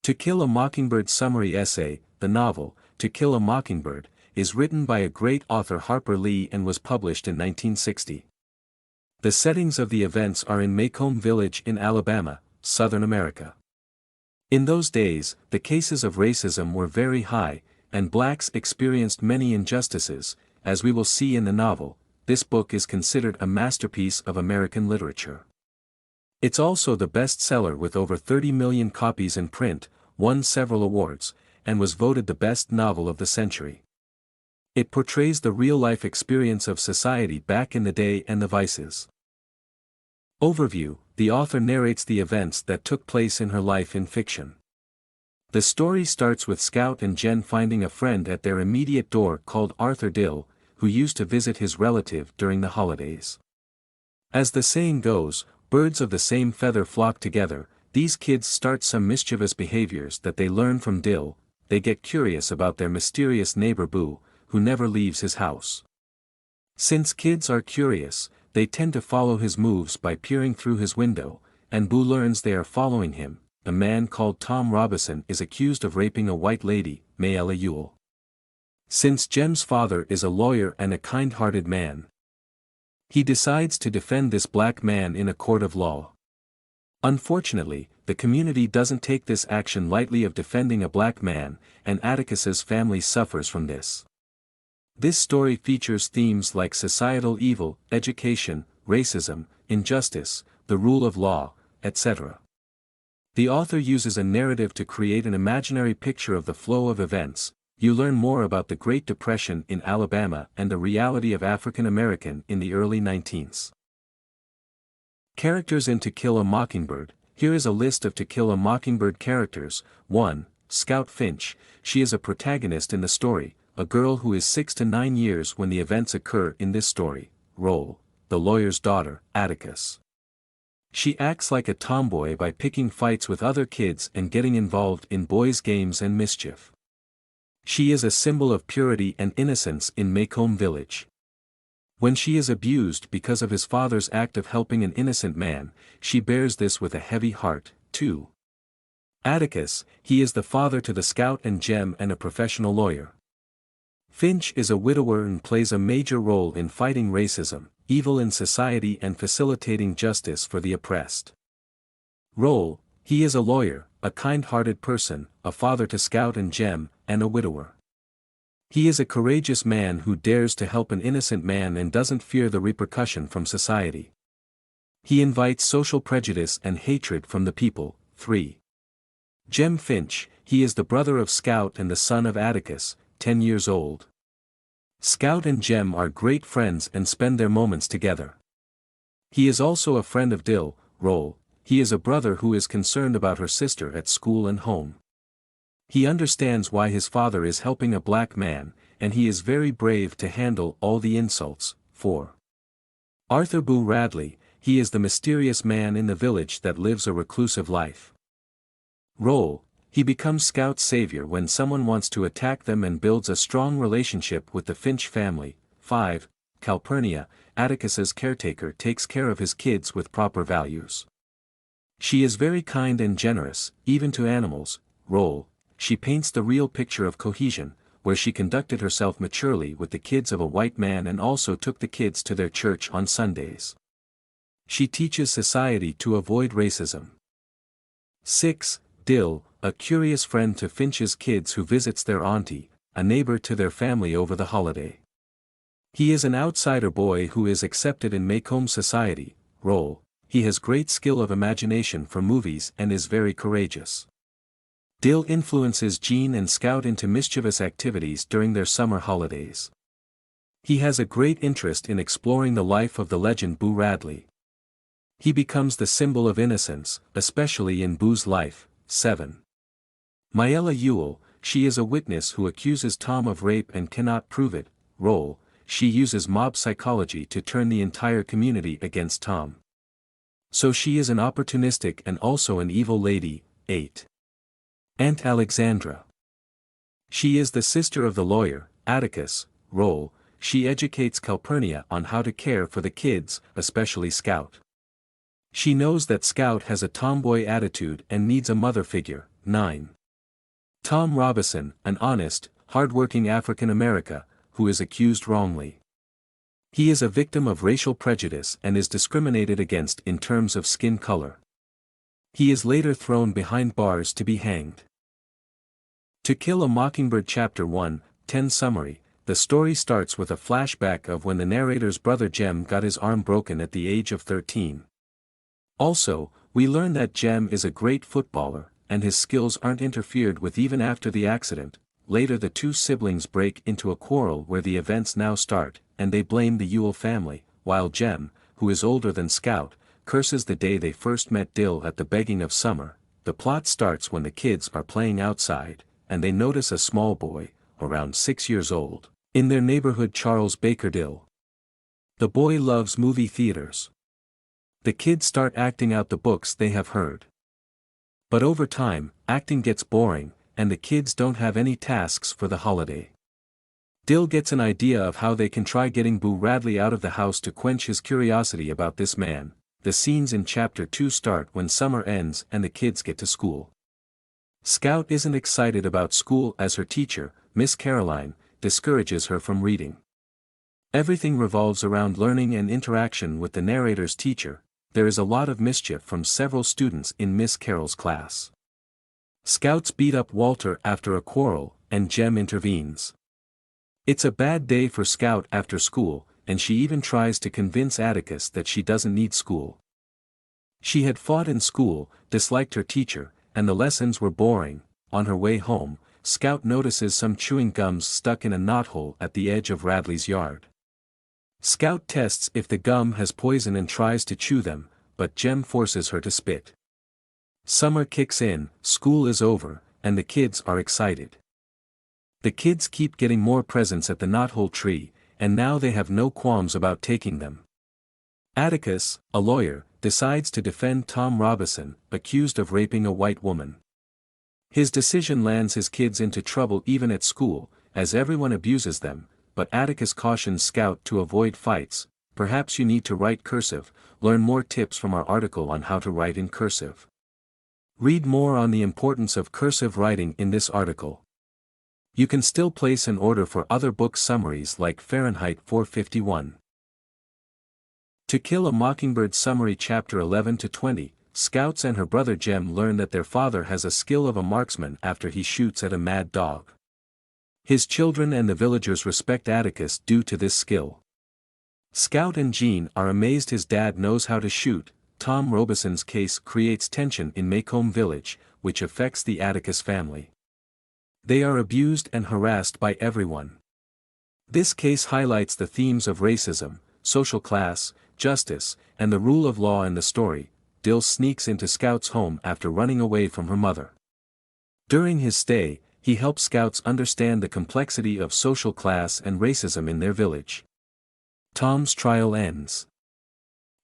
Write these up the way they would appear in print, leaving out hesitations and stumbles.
To Kill a Mockingbird Summary Essay, the novel, To Kill a Mockingbird, is written by a great author Harper Lee and was published in 1960. The settings of the events are in Maycomb Village in Alabama, Southern America. In those days, the cases of racism were very high, and blacks experienced many injustices. As we will see in the novel, this book is considered a masterpiece of American literature. It's also the bestseller with over 30 million copies in print, won several awards, and was voted the best novel of the century. It portrays the real-life experience of society back in the day and the vices. Overview: the author narrates the events that took place in her life in fiction. The story starts with Scout and Jen finding a friend at their immediate door called Arthur Dill, who used to visit his relative during the holidays. As the saying goes, birds of the same feather flock together. These kids start some mischievous behaviors that they learn from Dill. They get curious about their mysterious neighbor Boo, who never leaves his house. Since kids are curious, they tend to follow his moves by peering through his window, and Boo learns they are following him. A man called Tom Robinson is accused of raping a white lady, Mayella Ewell. Since Jem's father is a lawyer and a kind-hearted man, he decides to defend this black man in a court of law. Unfortunately, the community doesn't take this action lightly of defending a black man, and Atticus's family suffers from this. This story features themes like societal evil, education, racism, injustice, the rule of law, etc. The author uses a narrative to create an imaginary picture of the flow of events. You learn more about the Great Depression in Alabama and the reality of African American in the early 19th. Characters in To Kill a Mockingbird. Here is a list of To Kill a Mockingbird characters. 1. Scout Finch. She is a protagonist in the story, a girl who is 6 to 9 years when the events occur in this story. Role: the lawyer's daughter, Atticus. She acts like a tomboy by picking fights with other kids and getting involved in boys' games and mischief. She is a symbol of purity and innocence in Maycomb Village. When she is abused because of his father's act of helping an innocent man, she bears this with a heavy heart. 2. Atticus. He is the father to the Scout and Jem and a professional lawyer. Finch is a widower and plays a major role in fighting racism, evil in society and facilitating justice for the oppressed. Role: he is a lawyer, a kind-hearted person, a father to Scout and Jem, and a widower. He is a courageous man who dares to help an innocent man and doesn't fear the repercussion from society. He invites social prejudice and hatred from the people. 3. Jem Finch. He is the brother of Scout and the son of Atticus, 10 years old. Scout and Jem are great friends and spend their moments together. He is also a friend of Dill. Role: he is a brother who is concerned about her sister at school and home. He understands why his father is helping a black man, and he is very brave to handle all the insults. 4. Arthur Boo Radley. He is the mysterious man in the village that lives a reclusive life. Role: he becomes Scout's savior when someone wants to attack them and builds a strong relationship with the Finch family. 5. Calpurnia. Atticus's caretaker takes care of his kids with proper values. She is very kind and generous, even to animals. Role: she paints the real picture of cohesion, where she conducted herself maturely with the kids of a white man and also took the kids to their church on Sundays. She teaches society to avoid racism. 6. Dill, a curious friend to Finch's kids who visits their auntie, a neighbor to their family over the holiday. He is an outsider boy who is accepted in Maycomb society. Role: he has great skill of imagination for movies and is very courageous. Dill influences Jean and Scout into mischievous activities during their summer holidays. He has a great interest in exploring the life of the legend Boo Radley. He becomes the symbol of innocence, especially in Boo's life. 7. Mayella Ewell. She is a witness who accuses Tom of rape and cannot prove it. Role: she uses mob psychology to turn the entire community against Tom. So she is an opportunistic and also an evil lady. 8. Aunt Alexandra. She is the sister of the lawyer, Atticus. Role: she educates Calpurnia on how to care for the kids, especially Scout. She knows that Scout has a tomboy attitude and needs a mother figure. 9. Tom Robinson, an honest, hard-working African-American, who is accused wrongly. He is a victim of racial prejudice and is discriminated against in terms of skin color. He is later thrown behind bars to be hanged. To Kill a Mockingbird Chapter 1:10 Summary. The story starts with a flashback of when the narrator's brother Jem got his arm broken at the age of 13. Also, we learn that Jem is a great footballer, and his skills aren't interfered with even after the accident. Later the two siblings break into a quarrel where the events now start, and they blame the Ewell family, while Jem, who is older than Scout, curses the day they first met Dill at the begging of Summer. The plot starts when the kids are playing outside, and they notice a small boy, around 6 years old, in their neighborhood. Charles Baker Dill. The boy loves movie theaters. The kids start acting out the books they have heard. But over time, acting gets boring, and the kids don't have any tasks for the holiday. Dill gets an idea of how they can try getting Boo Radley out of the house to quench his curiosity about this man. The scenes in Chapter 2 start when summer ends and the kids get to school. Scout isn't excited about school as her teacher, Miss Caroline, discourages her from reading. Everything revolves around learning and interaction with the narrator's teacher. There is a lot of mischief from several students in Miss Carroll's class. Scouts beat up Walter after a quarrel, and Jem intervenes. It's a bad day for Scout after school, and she even tries to convince Atticus that she doesn't need school. She had fought in school, disliked her teacher, and the lessons were boring. On her way home, Scout notices some chewing gums stuck in a knothole at the edge of Radley's yard. Scout tests if the gum has poison and tries to chew them, but Jem forces her to spit. Summer kicks in, school is over, and the kids are excited. The kids keep getting more presents at the knothole tree, and now they have no qualms about taking them. Atticus, a lawyer, decides to defend Tom Robinson, accused of raping a white woman. His decision lands his kids into trouble even at school, as everyone abuses them, but Atticus cautions Scout to avoid fights. Perhaps you need to write cursive. Learn more tips from our article on how to write in cursive. Read more on the importance of cursive writing in this article. You can still place an order for other book summaries like Fahrenheit 451. To Kill a Mockingbird Summary Chapter 11-20. Scouts and her brother Jem learn that their father has a skill of a marksman after he shoots at a mad dog. His children and the villagers respect Atticus due to this skill. Scout and Jean are amazed his dad knows how to shoot. Tom Robinson's case creates tension in Maycomb Village, which affects the Atticus family. They are abused and harassed by everyone. This case highlights the themes of racism, social class, justice, and the rule of law in the story. Dill sneaks into Scout's home after running away from her mother. During his stay, he helps Scouts understand the complexity of social class and racism in their village. Tom's trial ends.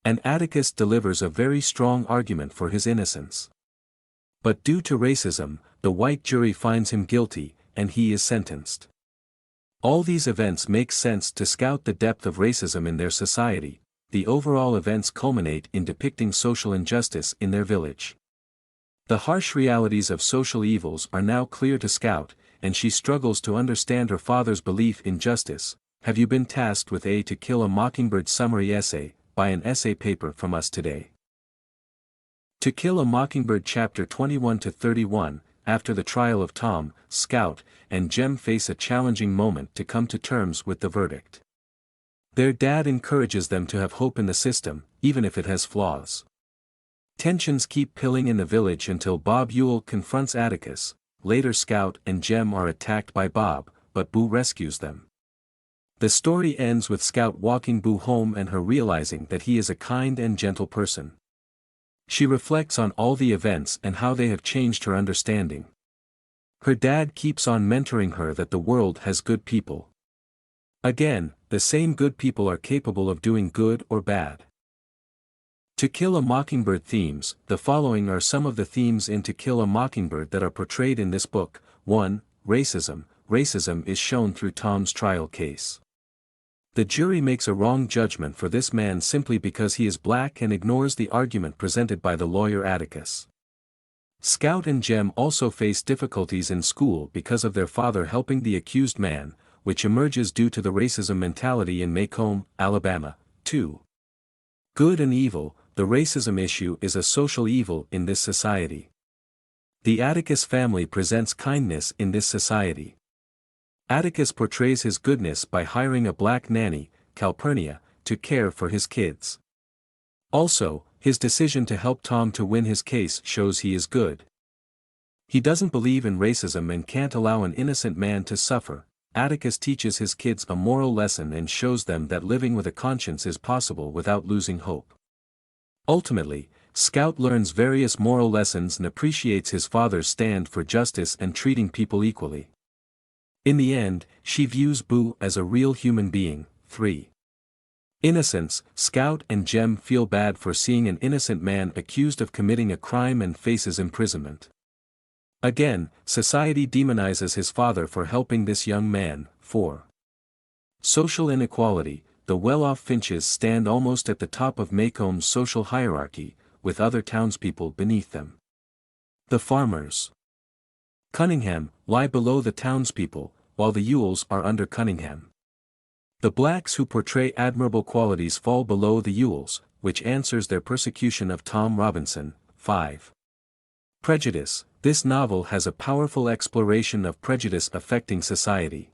And Atticus delivers a very strong argument for his innocence. But due to racism, the white jury finds him guilty, and he is sentenced. All these events make sense to Scout the depth of racism in their society. The overall events culminate in depicting social injustice in their village. The harsh realities of social evils are now clear to Scout, and she struggles to understand her father's belief in justice. Have you been tasked with To Kill a Mockingbird Summary Essay? Buy an essay paper from us today. To Kill a Mockingbird Chapter 21-31. After the trial of Tom, Scout, and Jem face a challenging moment to come to terms with the verdict. Their dad encourages them to have hope in the system, even if it has flaws. Tensions keep piling in the village until Bob Ewell confronts Atticus. Later Scout and Jem are attacked by Bob, but Boo rescues them. The story ends with Scout walking Boo home and her realizing that he is a kind and gentle person. She reflects on all the events and how they have changed her understanding. Her dad keeps on mentoring her that the world has good people. Again, the same good people are capable of doing good or bad. To Kill a Mockingbird themes. The following are some of the themes in To Kill a Mockingbird that are portrayed in this book. 1. Racism. Racism is shown through Tom's trial case. The jury makes a wrong judgment for this man simply because he is black and ignores the argument presented by the lawyer Atticus. Scout and Jem also face difficulties in school because of their father helping the accused man, which emerges due to the racism mentality in Macomb, Alabama. 2. Good and evil. The racism issue is a social evil in this society. The Atticus family presents kindness in this society. Atticus portrays his goodness by hiring a black nanny, Calpurnia, to care for his kids. Also, his decision to help Tom to win his case shows he is good. He doesn't believe in racism and can't allow an innocent man to suffer. Atticus teaches his kids a moral lesson and shows them that living with a conscience is possible without losing hope. Ultimately, Scout learns various moral lessons and appreciates his father's stand for justice and treating people equally. In the end, she views Boo as a real human being. 3. Innocence. Scout and Jem feel bad for seeing an innocent man accused of committing a crime and faces imprisonment. Again, society demonizes his father for helping this young man. 4. Social inequality. The well-off Finches stand almost at the top of Macomb's social hierarchy, with other townspeople beneath them. The farmers, Cunningham, lie below the townspeople, while the Ewells are under Cunningham. The blacks who portray admirable qualities fall below the Ewells, which answers their persecution of Tom Robinson. 5. Prejudice. This novel has a powerful exploration of prejudice affecting society.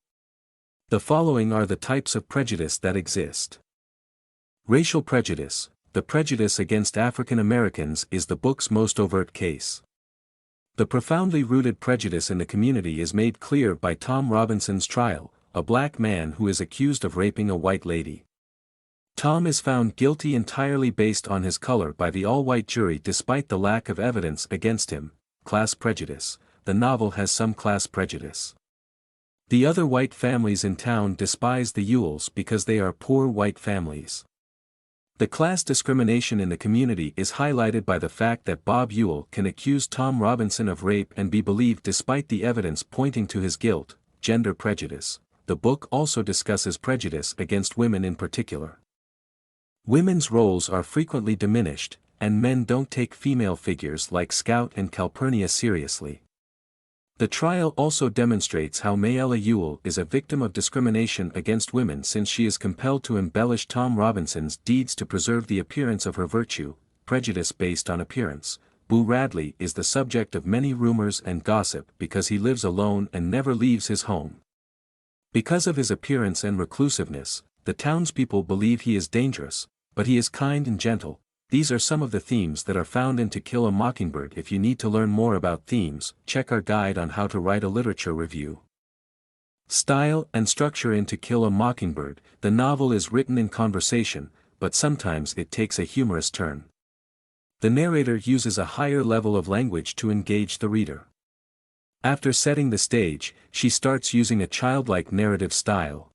The following are the types of prejudice that exist. Racial prejudice. The prejudice against African Americans is the book's most overt case. The profoundly rooted prejudice in the community is made clear by Tom Robinson's trial, a black man who is accused of raping a white lady. Tom is found guilty entirely based on his color by the all-white jury despite the lack of evidence against him. Class prejudice. The novel has some class prejudice. The other white families in town despise the Ewells because they are poor white families. The class discrimination in the community is highlighted by the fact that Bob Ewell can accuse Tom Robinson of rape and be believed despite the evidence pointing to his guilt. Gender prejudice. The book also discusses prejudice against women in particular. Women's roles are frequently diminished, and men don't take female figures like Scout and Calpurnia seriously. The trial also demonstrates how Mayella Ewell is a victim of discrimination against women since she is compelled to embellish Tom Robinson's deeds to preserve the appearance of her virtue. Prejudice based on appearance. Boo Radley is the subject of many rumors and gossip because he lives alone and never leaves his home. Because of his appearance and reclusiveness, the townspeople believe he is dangerous, but he is kind and gentle. These are some of the themes that are found in To Kill a Mockingbird. If you need to learn more about themes, check our guide on how to write a literature review. Style and structure in To Kill a Mockingbird. The novel is written in conversation, but sometimes it takes a humorous turn. The narrator uses a higher level of language to engage the reader. After setting the stage, she starts using a childlike narrative style,